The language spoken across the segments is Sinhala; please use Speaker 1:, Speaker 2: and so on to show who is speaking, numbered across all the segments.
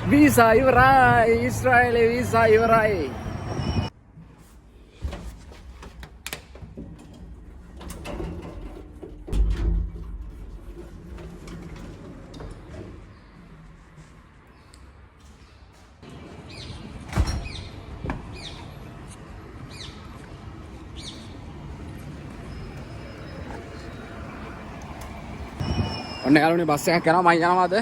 Speaker 1: වීසා ඉවරයි. ඊශ්‍රායලේ වීසා ඉවරයි. ඔන්න යාළුවනේ බස් එකක් යනවා මම යනවාද?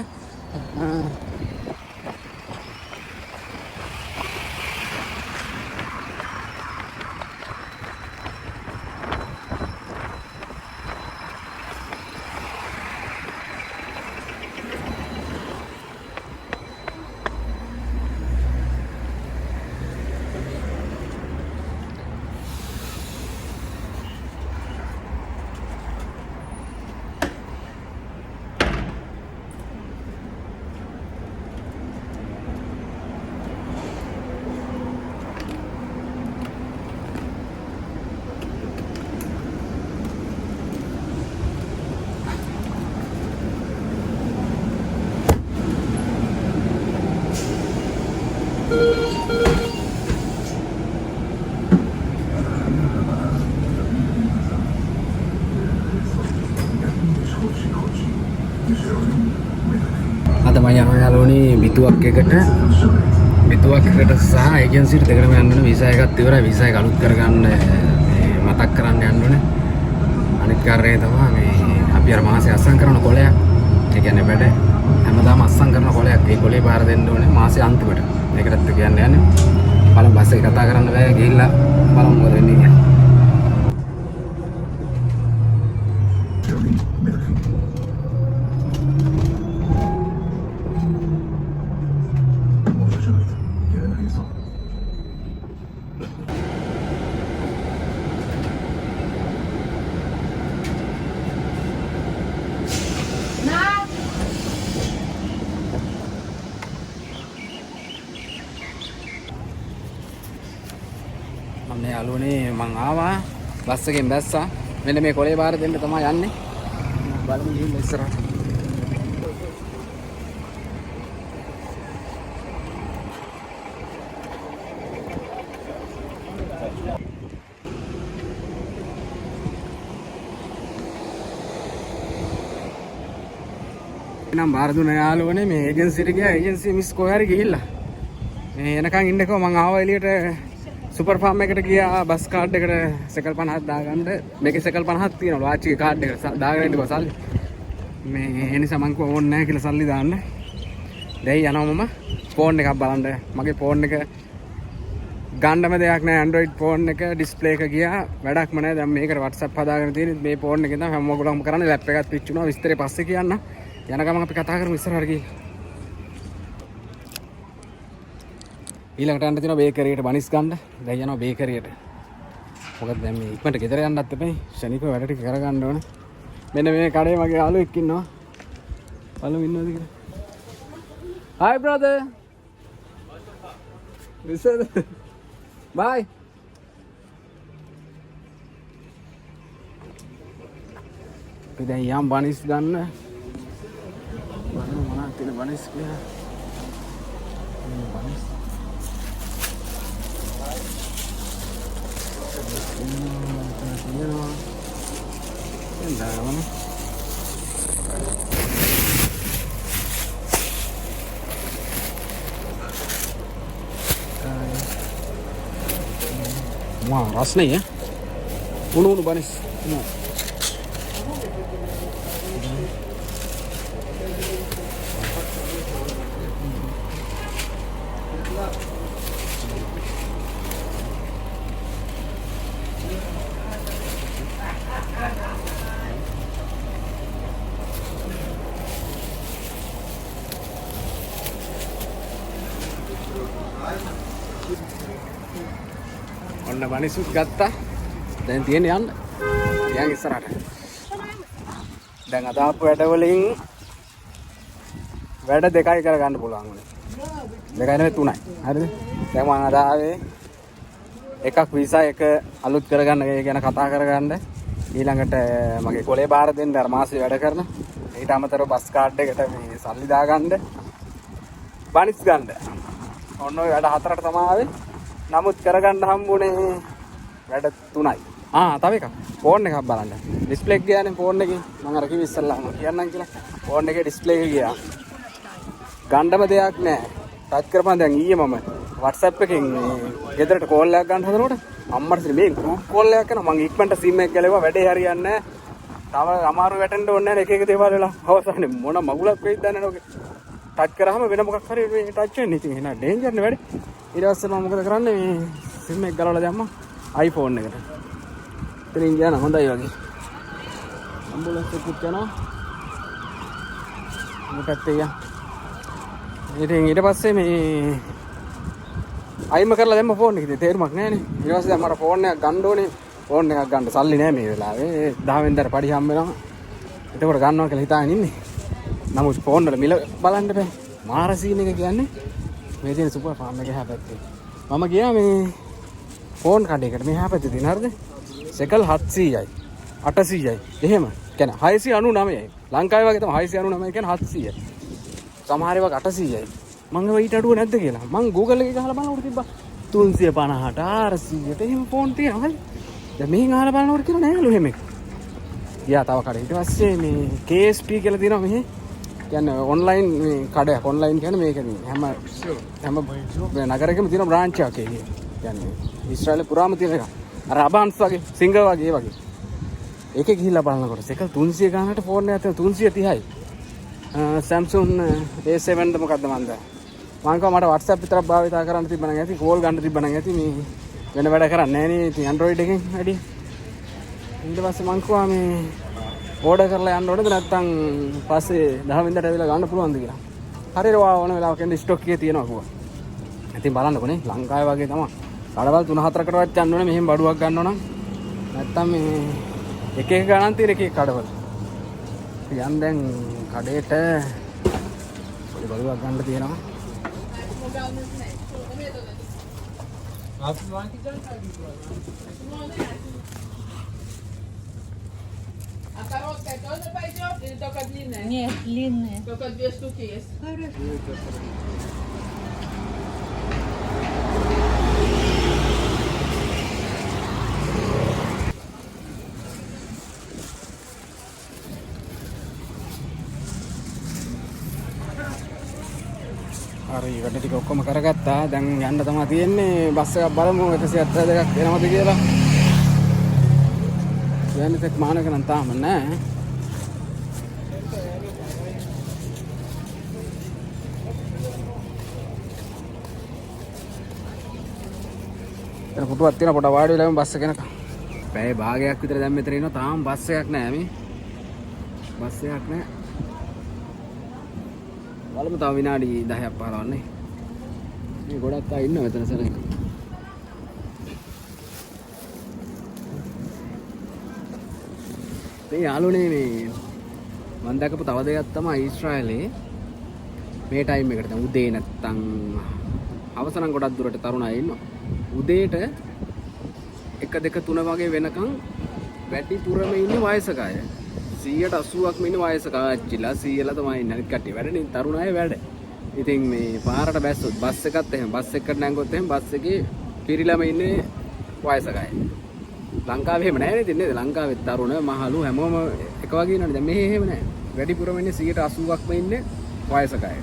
Speaker 1: අද මම යනවා යාළුවනේ බිතුවක් එකට සහ ඒජන්සියට දෙකටම යන්න ඕනේ. වීසා එකත් ඉවරයි. වීසා එක අලුත් කරගන්න මතක් කරන්න යන්න ඕනේ. අනිත් කාර්යය තමයි මේ අපි අර මාසේ අස්සම් කරන කොලයක්. ඒ කියන්නේ වැඩ හැමදාම අස්සම් කරන කොලයක්. ඒ කොලේ බාර දෙන්න ඕනේ මාසේ අන්තිමට. මේකටත් කියන්න යන්නේ. බලමු බස් එක කතා කරන්න බෑ. ගිහිල්ලා බලමු මොකද වෙන්නේ කියලා. මේ යාළුවනේ මං ආවා බස් එකෙන් බැස්සා. මෙන්න මේ කොලේ බාර දෙන්න තමයි යන්නේ. බලමු ගිහින් ඉස්සරහට. නම් බාර දුන්න යාළුවනේ මේ ඒජන්සියට ගියා. ඒජන්සිය මිස් කොහේ හරි ගිහිල්ලා. මේ එනකන් ඉන්නකෝ මං ආවා එළියට සුපර් ෆාම් එකට ගියා බස් කාඩ් එකට සෙකල් 50ක් දාගන්න. මේකේ සෙකල් 50ක් තියෙනවා වාචික කාඩ් එකට දාගෙන ඉන්න සල්ලි. මේ ඒ නිසා මං කිව්වා ඕනේ නැහැ කියලා සල්ලි දාන්න. දැන් යනවා මම ෆෝන් එකක් බලන්න. මගේ ෆෝන් එක ගන්නම දෙයක් නැහැ. Android ෆෝන් එක ඩිස්ප්ලේ එක ගියා. වැඩක්ම නැහැ. දැන් මේකට WhatsApp හදාගෙන තියෙන්නේ. මේ ෆෝන් එකෙන් තමයි හැම ඔයගොල්ලෝම කරන්නේ. ලැප් එකත් පිච්චුණා. විස්තරේ පස්සේ කියන්න. යන ගමන් අපි කතා කරමු ඉස්සරහට ගිහින්. ඊළඟට යන්න තියෙනවා බේකරියට බනිස් ගන්න. දැන් යනවා බේකරියට. මොකද දැන් මේ ඉක්මනට ගෙදර යන්නත් එපයි. ශනිකව වැඩ ටික කරගන්න ඕන. මෙන්න මේ කඩේ මගේ යාළුවෙක් ඉන්නවා. බලමු ඉන්නවද කියලා. Hi brother. Listen. Bye. අපි දැන් යම් බනිස් ගන්න. බලමු මොනවද තියෙන බනිස් කියලා. බනිස් wah ras nih ya unu banis ඔන්න බනිසුත් ගත්තා. දැන් තියෙන්නේ යන්න. යන් ඉස්සරහට. දැන් අද ආපු වැඩවලින් වැඩ දෙකයි කරගන්න පුළුවන් උනේ. දෙකයි නෙවෙයි තුනයි. හරිද? දැන් මම අද ආවේ එකක් වීසා එක අලුත් කරගන්න ඒ ගැන කතා කරගන්න. ඊළඟට මගේ කොලේ බාර දෙන්න අර මාසෙ වැඩ කරන. ඊට අමතරව බස් කාඩ් එකට මේ සල්ලි දාගන්න. බනිස් ගන්න. ඔන්න ඔය වැඩ 4ට තමයි ආවේ. නමුත් කරගන්න හම්බුනේ වැඩ 3යි. තව එකක්. ෆෝන් එකක් බලන්න. ඩිස්ප්ලේ එක ගියානේ ෆෝන් එකේ. මම අර කිව්ව ඉස්සල්ලාම කියන්නම් කියලා. ෆෝන් එකේ ඩිස්ප්ලේ එක ගියා. ගන්නම දෙයක් නැහැ. ටච් කරපන් දැන් ඊයේ මම WhatsApp එකෙන් ගෙදරට කෝල් එකක් ගන්න හදනකොට අම්මට මේ ගෲප් කෝල් එකක් කරනවා. මම ඉක්මනට SIM එක ගැලෙවුවා. වැඩේ හරියන්නේ නැහැ. තව අමාරු වැටෙන්න ඕනේ නැහැ. එක එක දේවල් වෙලා අවසානේ මොන මගුලක් වෙයිද දන්නේ නැහැ. ටච් කරාම වෙන මොකක් හරි මේ ටච් වෙන්නේ. ඉතින් එහෙනම් ඩේන්ජර් නේ වැඩේ. ඊට පස්සේ මම මොකද කරන්නේ මේ SIM එක ගලවලා දැම්මා iPhone එකට. ඉතින් යන හොඳයි වගේ. ඇම්බුලන්ස් එකක් යනවා. මොකක්ද යා? ඉතින් ඊට පස්සේ මේ අයිම කරලා දැම්ම ෆෝන් එකේ තේරුමක් නැහැනේ. ඊට පස්සේ දැන් මට ෆෝන් එකක් ගන්න ඕනේ. ෆෝන් එකක් ගන්න සල්ලි නැහැ මේ වෙලාවේ. 10 වෙනිදාට පඩි හම්බ වෙනවා. එතකොට ගන්නවා කියලා හිතාගෙන ඉන්නේ. නමුත් ෆෝන් වල මිල බලන්න බෑ. මාර සීන් එක කියන්නේ මේ තියෙන සුපර් ෆාම් එකේ හැපැත්තේ. මම ගියා මේ ෆෝන් කඩේකට මේ හැපැත්තේ තියෙන හරිද? සෙකල් 700යි 800යි. එහෙම. කියන්නේ 699යි. ලංකාවේ වගේ තමයි 699 කියන්නේ 700යි. සමහර ඒවා 800යි. මම ඊට අඩුව නැද්ද කියලා. මම Google එකේ ගහලා බලනකොට තිබ්බා 350ට 400ට එහෙම ෆෝන් තියෙනවා. හරි. දැන් මෙහෙන් අහලා බලනකොට කියලා නෑලු එහෙම එක. ගියා තව කඩේ. ඊට පස්සේ මේ KSP කියලා තියෙනවා මෙහි. කියන්නේ ඔන්ලයින් මේ කඩයක්. ඔන්ලයින් කියන්නේ මේක හැම නගරයකම තියෙන බ්‍රාන්ච් එකක් ඒක. කියන්නේ ඊශ්‍රායලේ පුරාම තියෙන එක. අර අබාන්ස් වගේ සිංග වගේ ඒ වගේ. ඒකේ ගිහිල්ලා බලනකොට සෙකල් 300 ගානකට ෆෝන් එකක් තියෙනවා 330යි. Samsung A7 ද මොකද්ද මන්ද? මම කව මට WhatsApp විතරක් භාවිතා කරන්න තිබ්බනම් ඇති, කෝල් ගන්න තිබ්බනම් ඇති. මේ වෙන වැඩ කරන්නේ නැහැ නේ. ඉතින් Android එකෙන් වැඩි. ඊට පස්සේ මම කව මේ ඕඩර් කරලා යන්න ඕනද නැත්නම් පස්සේ 10 වෙනිදාට ඇවිල්ලා ගන්න පුළුවන්ද කියලා. හරියට ඕන වෙලාවක එන්න ස්ටොක් එකේ තියෙනවා කිව්වා. ඉතින් බලන්නකොනේ ලංකාවේ වගේ තමයි. කඩවල් 3-4කටවත් යන්න ඕනේ මෙහෙම බඩුවක් ගන්න ඕන නම්. නැත්නම් මේ එක එක ගණන් තියෙන එක එක කඩවල. යන් දැන් කඩේට පොඩි බඩුවක් ගන්න තියෙනවා.
Speaker 2: А коробка тоже пойдет или только длинная?
Speaker 3: Нет, длинные.
Speaker 2: Только 2 штуки есть.
Speaker 1: හරි වැඩ ටික ඔක්කොම කරගත්තා. දැන් යන්න තමයි තියෙන්නේ. බස් එකක් බලමු 172ක් එනවද කියලා. කියන්නේ තෙක් මානක නම් තාම නැහැ. එතන පුටුවක් තියෙන පොඩ වාඩි වෙලාම බස් එක එනකම්. පැය භාගයක් විතර දැන් මෙතන ඉන්නවා. තාම බස් එකක් නැහැ මේ. බස් එකක් නැහැ. බලමු තව විනාඩි 10ක් 15ක් නේ. මේ ගොඩක් අය ඉන්නවා මෙතන සරක. මේ යාළුවනේ මේ මම දැකපු තව දෙයක් තමයි ඊශ්‍රායලේ මේ ටයිම් එකට දැන් උදේ නැත්තම් හවස නම් ගොඩක් දුරට තරුණ අය ඉන්නවා. උදේට 1 2 3 වගේ වෙනකන් වැඩිපුරම ඉන්නේ වයසක අය. 180ක්ම ඉන්නේ වයසක ආච්චිලා 100ලා තමයි ඉන්නේ. අනිත් කට්ටිය වැඩනේ තරුණ අය වැඩ. ඉතින් මේ පාරට බැස්සොත් බස් එකත් එහෙම බස් එකකට නැංගොත් එහෙම බස් එකේ පිරිලාම ඉන්නේ වයසක අය. ලංකාවේ එහෙම නැහැ නේද? නේද? ලංකාවේ තරුණ මහලු හැමෝම එක වගේ ඉන්නවනේ. දැන් මෙහෙ එහෙම නැහැ. වැඩිපුරම ඉන්නේ 180ක්ම ඉන්නේ වයසක අය.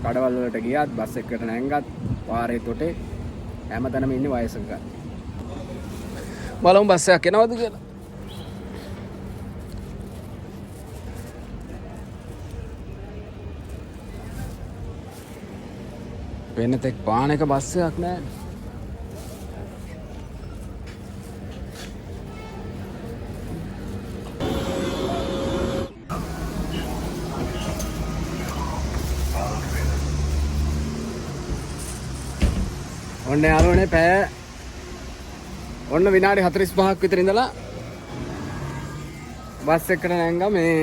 Speaker 1: කඩවල් වලට ගියත් බස් එකකට නැංගත් පාරේ තොටේ හැමතැනම ඉන්නේ වයසක අය. බලමු බස් එකක් එනවද කියලා. වෙන තෙක් පාන එක බස් එකක් නැහැ. ඔන්න යාළුවනේ පැය ඔන්න විනාඩි 45ක් විතර ඉඳලා බස් එකකට නැංගා මේ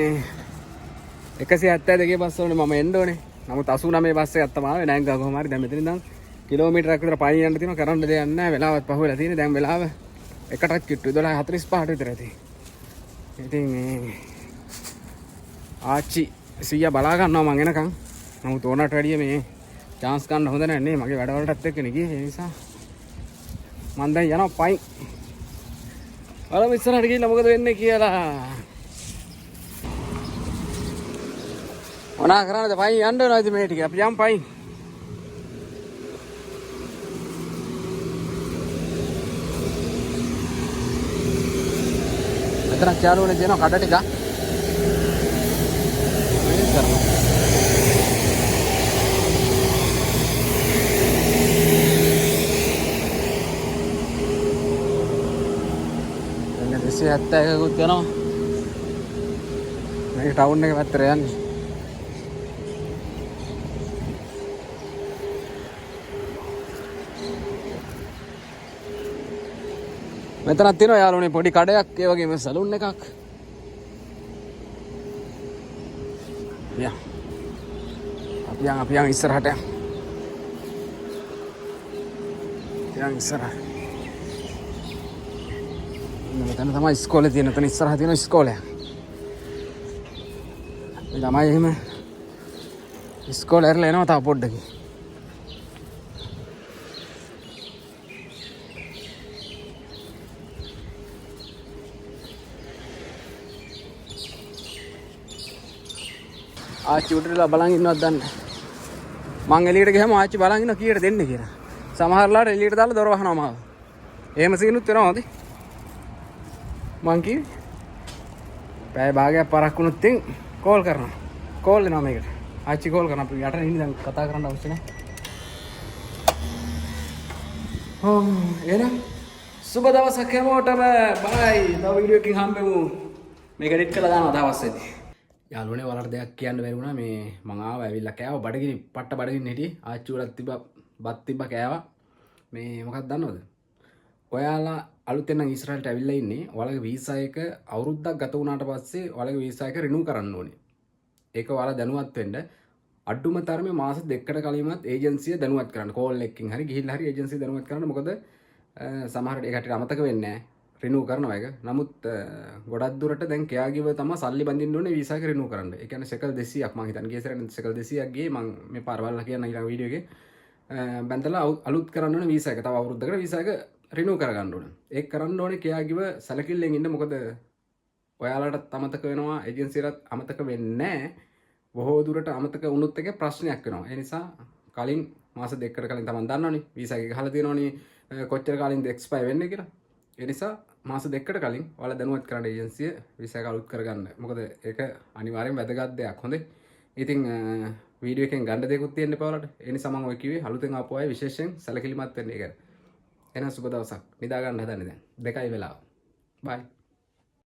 Speaker 1: 172 බස් වලනේ මම එන්න ඕනේ. නමුත් 89 බස් එකක් තමයි ආවේ නැංගා කොහොම හරි. දැන් මෙතන ඉඳන් කිලෝමීටරයක් විතර පයින් යන්න තියෙනවා. කරන්න දෙයක් නැහැ. වෙලාවත් පහුවෙලා තියෙන්නේ. දැන් වෙලාව එකටත් කිට්ටු 12:45ට විතර ඇති. ඉතින් මේ ආච්චි සීයා බලා ගන්නවා මං එනකන්. නමුත් ඕනට වැඩිය මේ chance ගන්න හොඳ නැහැ නේ මගේ වැඩවලටත් එක්ක නේ ගියේ ඒ නිසා මම දැන් යනවා පයින් බලමු ඉස්සරහට ගිහිල්ලා මොකද වෙන්නේ කියලා මොනා කරන්නද පයින් යන්න වෙනවා ඉතින් මේ ටික අපි යමු පයින් මෙතන ಚಾರುවනේ දෙනවා කඩ ටික එන්න 271කුත් යනවා මේ ටවුන් එක පැත්තට යන්නේ මෙතනක් තියෙනවා යාළුවනේ පොඩි කඩයක් ඒ වගේම සලූන් එකක්. යා. අපි යන් ඉස්සරහට යන් ඉස්සරහ. මෙතන තමයි ඉස්කෝලේ තියෙන. එතන ඉස්සරහ තියෙන ඉස්කෝලේ. මේ ළමයි එහෙම ඉස්කෝලේ ඉරලා එනවා තා පොඩ්ඩකින්. ආච්චි උඩටලා බලන් ඉන්නවද දන්නේ මං එළියට ගියාම ආච්චි බලන් ඉන්නවා කීයට දෙන්නේ කියලා සමහරලාට එළියට දාලා දොර වහනවා මාව එහෙම සීනුත් වෙනවද මං කිව්වේ පැය භාගයක් පරක් වුණොත් තින් කෝල් කරනවා කෝල් එනවා මේකට ආච්චි කෝල් කරනවා අපි යට ඉන්නේ දැන් කතා කරන්න අවශ්‍ය නැහැ එහෙනම් සුබ දවසක් හැමෝටම බයි තව වීඩියෝ එකකින් හම්බෙමු මේක එඩිට් කරලා දානවා දවස්සේදී යාළුවනේ වලට දෙයක් කියන්න බැරි වුණා මේ මං ආව ඇවිල්ලා කෑවා බඩගිනි පට්ට බඩගිනි හිටියේ ආච්චි උරක් තිබ්බා බත් තිබ්බා කෑවා මේ මොකක්ද දන්නවද ඔයාලා අලුතෙන් නම් ඊශ්‍රායලට ඇවිල්ලා ඉන්නේ ඔයාලගේ වීසා එක අවුරුද්දක් ගත වුණාට පස්සේ ඔයාලගේ වීසා එක රිනූ කරන්න ඕනේ ඒක ඔයාලා දැනුවත් වෙන්න අඩුම තරමේ මාස දෙකකට කලින්වත් ඒජන්සිය දැනුවත් කරන්න කෝල් එකකින් හරි ගිහිල්ලා හරි ඒජන්සිය දැනුවත් කරන්න මොකද සමහරට ඒකට අමතක වෙන්නේ නැහැ රිනූ කරනවා එක. නමුත් ගොඩක් දුරට දැන් කෙයාගිව තමයි සල්ලි බඳින්න ඕනේ වීසා එක රිනූ කරන්න. ඒ කියන්නේ සෙකල් 200ක් මම හිතන්නේ ගිය සැරේ සෙකල් 200ක් ගියේ මම මේ පාරවල් කියන්න ඊළඟ වීඩියෝ එකේ බඳලා අලුත් කරන්න ඕනේ වීසා එක. තව අවුරුද්දකට වීසා එක රිනූ කරගන්න ඕනේ. ඒක කරන්න ඕනේ කෙයාගිව සැලකිල්ලෙන් ඉන්න මොකද ඔයාලටත් අමතක වෙනවා ඒජන්සියටත් අමතක වෙන්නේ නැහැ. බොහෝ දුරට අමතක වුණොත් එක ප්‍රශ්නයක් වෙනවා. ඒ නිසා කලින් මාස දෙකකට කලින් තමයි දන්නවනේ වීසා එක ගහලා තියෙනවනේ කොච්චර කාලින්ද එක්ස්පයර් වෙන්නේ කියලා. ඒ නිසා මාස දෙකකට කලින් ඔයාලා දැනුවත් කරන්න ඒජන්සිය වීසා එක අලුත් කරගන්න. මොකද ඒක අනිවාර්යෙන් වැදගත් දෙයක්. හොඳේ. ඉතින් වීඩියෝ එකෙන් ගන්න දෙයක්ත් තියෙන්න එපා ඔයාලට. ඒ නිසා මම ඔය කිව්වේ අලුතෙන් ආපු අය විශේෂයෙන් සැලකිලිමත් වෙන්න ඒක. එහෙනම් සුබ දවසක්. නිදා ගන්න හදන්නේ දැන්. 2යි වෙලාව. බයි.